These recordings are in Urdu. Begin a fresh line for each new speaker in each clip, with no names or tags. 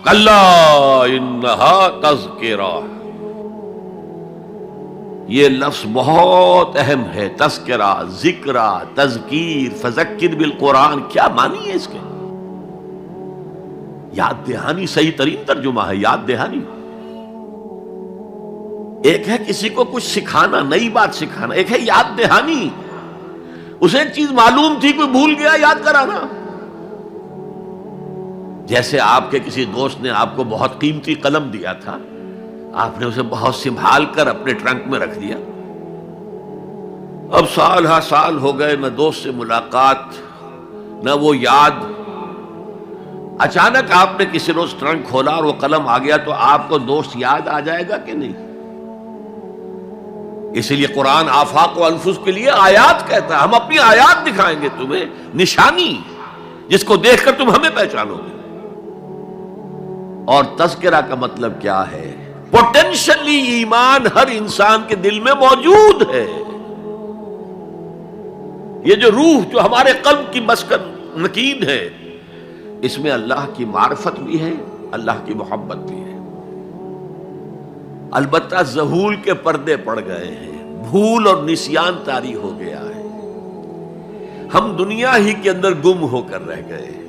کلا انہا تذکرہ، یہ لفظ بہت اہم ہے، تذکرہ، ذکرہ، تذکیر، فذکر بالقرآن، کیا معنی ہے اس کے؟ یاد دہانی صحیح ترین ترجمہ ہے، یاد دہانی۔ ایک ہے کسی کو کچھ سکھانا، نئی بات سکھانا، ایک ہے یاد دہانی، اسے ایک چیز معلوم تھی کوئی بھول گیا، یاد کرانا۔ جیسے آپ کے کسی دوست نے آپ کو بہت قیمتی قلم دیا تھا، آپ نے اسے بہت سنبھال کر اپنے ٹرنک میں رکھ دیا، اب سال ہا سال ہو گئے، نہ دوست سے ملاقات نہ وہ یاد، اچانک آپ نے کسی روز ٹرنک کھولا اور وہ قلم آ گیا، تو آپ کو دوست یاد آ جائے گا کہ نہیں؟ اسی لیے قرآن آفاق و انفس کے لیے آیات کہتا ہے، ہم اپنی آیات دکھائیں گے تمہیں، نشانی جس کو دیکھ کر تم ہمیں پہچانو گے۔ اور تذکرہ کا مطلب کیا ہے؟ پوٹینشلی ایمان ہر انسان کے دل میں موجود ہے، یہ جو روح جو ہمارے قلب کی مسکن نکین ہے، اس میں اللہ کی معرفت بھی ہے، اللہ کی محبت بھی ہے۔ البتہ ذہول کے پردے پڑ گئے ہیں، بھول اور نسیان طاری ہو گیا ہے، ہم دنیا ہی کے اندر گم ہو کر رہ گئے ہیں،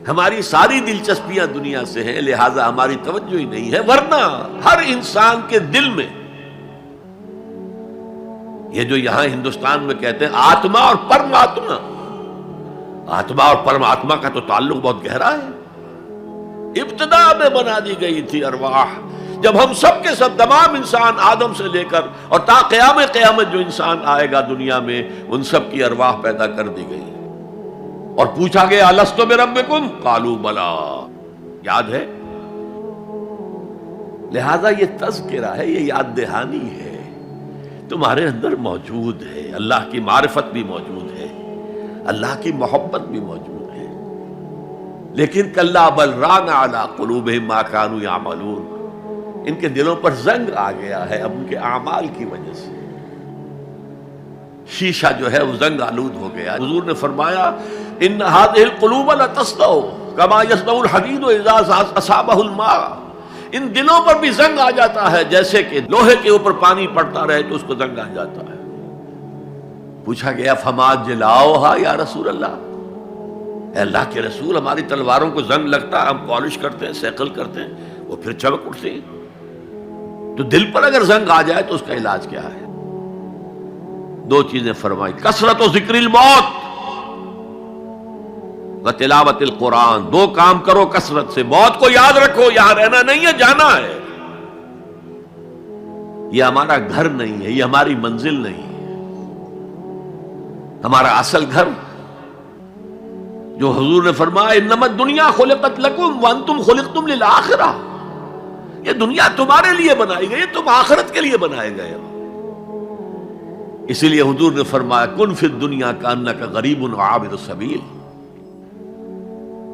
ہماری ساری دلچسپیاں دنیا سے ہیں، لہذا ہماری توجہ ہی نہیں ہے، ورنہ ہر انسان کے دل میں یہ جو یہاں ہندوستان میں کہتے ہیں آتما اور پرماتما، آتما اور پرماتما کا تو تعلق بہت گہرا ہے، ابتدا میں بنا دی گئی تھی ارواح، جب ہم سب کے سب تمام انسان آدم سے لے کر اور تا قیامت جو انسان آئے گا دنیا میں، ان سب کی ارواح پیدا کر دی گئی، اور پوچھا گیا الست بربکم قالوا بلا، یاد ہے؟ لہذا یہ تذکرہ ہے، یہ یاد دہانی ہے، تمہارے اندر موجود ہے، اللہ کی معرفت بھی موجود ہے، اللہ کی محبت بھی موجود ہے، لیکن کلا بل ران علی قلوبہم ما کانوا یعملون، ان کے دلوں پر زنگ آ گیا ہے اب ان کے اعمال کی وجہ سے، شیشہ جو ہے وہ زنگ آلود ہو گیا۔ حضور نے فرمایا ان هذه القلوب لتصدع كما يصدع الحديد اذا اصابه الماء، ان دلوں پر بھی زنگ آ جاتا ہے جیسے کہ لوہے کے اوپر پانی پڑتا رہے تو اس کو زنگ آ جاتا ہے۔ پوچھا گیا فما جلاؤها یا رسول اللہ، اے اللہ کے رسول ہماری تلواروں کو زنگ لگتا ہے، ہم پالش کرتے ہیں، سیکل کرتے ہیں، وہ پھر چمک اٹھتی ہیں، تو دل پر اگر زنگ آ جائے تو اس کا علاج کیا ہے؟ دو چیزیں فرمائی، کثرت و ذکر الموت و تلاوت القرآن، دو کام کرو کثرت سے، موت کو یاد رکھو، یہاں رہنا نہیں ہے، جانا ہے، یہ ہمارا گھر نہیں ہے، یہ ہماری منزل نہیں ہے، ہمارا اصل گھر جو حضور نے فرمایا انما الدنیا خلقت لکم وانتم خلقتم للآخرہ، یہ دنیا تمہارے لیے بنائی گئی، تم آخرت کے لیے بنائے گئے ہو، اسی لیے حضور نے فرمایا کن فی الدنیا کانک غریب عابر السبیل،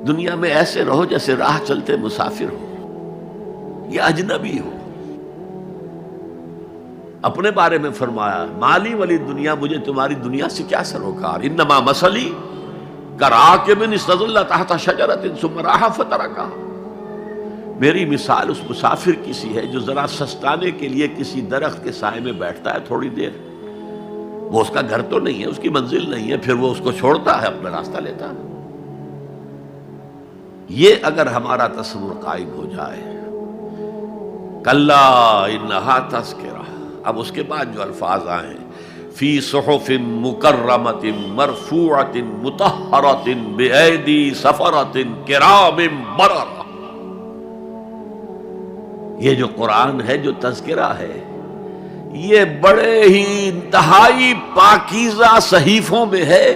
دنیا میں ایسے رہو جیسے راہ چلتے مسافر ہو یا اجنبی ہو۔ اپنے بارے میں فرمایا مالی ولی دنیا، مجھے تمہاری دنیا سے کیا سروکار، انما مثلی کراکب استظل تحت شجرۃ ثم راح فترکھا، میری مثال اس مسافر کی سی ہے جو ذرا سستانے کے لیے کسی درخت کے سائے میں بیٹھتا ہے تھوڑی دیر، وہ اس کا گھر تو نہیں ہے، اس کی منزل نہیں ہے، پھر وہ اس کو چھوڑتا ہے، اپنا راستہ لیتا ہے۔ یہ اگر ہمارا تصور قائم ہو جائے، کلا انہا تذکرہ، اب اس کے بعد جو الفاظ آئے فی صحف مکرمۃ مرفوعۃ مطہرۃ بایدی سفرۃ کرام بررہ، یہ جو قرآن ہے، جو تذکرہ ہے، یہ بڑے ہی انتہائی پاکیزہ صحیفوں میں ہے،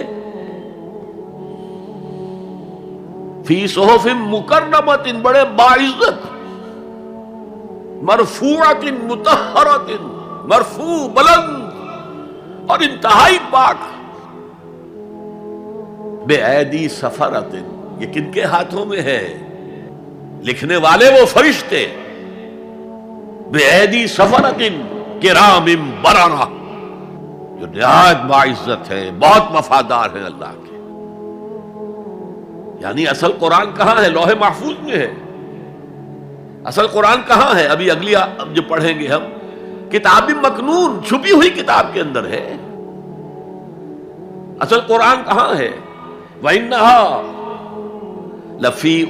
فی صحف مکرمۃ، بڑے باعزت، مرفوعۃ مطہرۃ، مرفوع بلند اور انتہائی پاک، بے ایدی سفرۃ، یہ کن کے ہاتھوں میں ہے؟ لکھنے والے وہ فرشتے، بے ایدی سفرۃ کرام بررہ، جو نہایت باعزت ہے، بہت وفادار ہے اللہ کے۔ یعنی اصل قرآن کہاں ہے؟ لوح محفوظ میں ہے، اصل قرآن کہاں ہے؟ ابھی اگلی جو پڑھیں گے ہم، کتاب مکنون، چھپی ہوئی کتاب کے اندر ہے۔ اصل قرآن کہاں ہے؟ وَإِنَّهَا لَفِي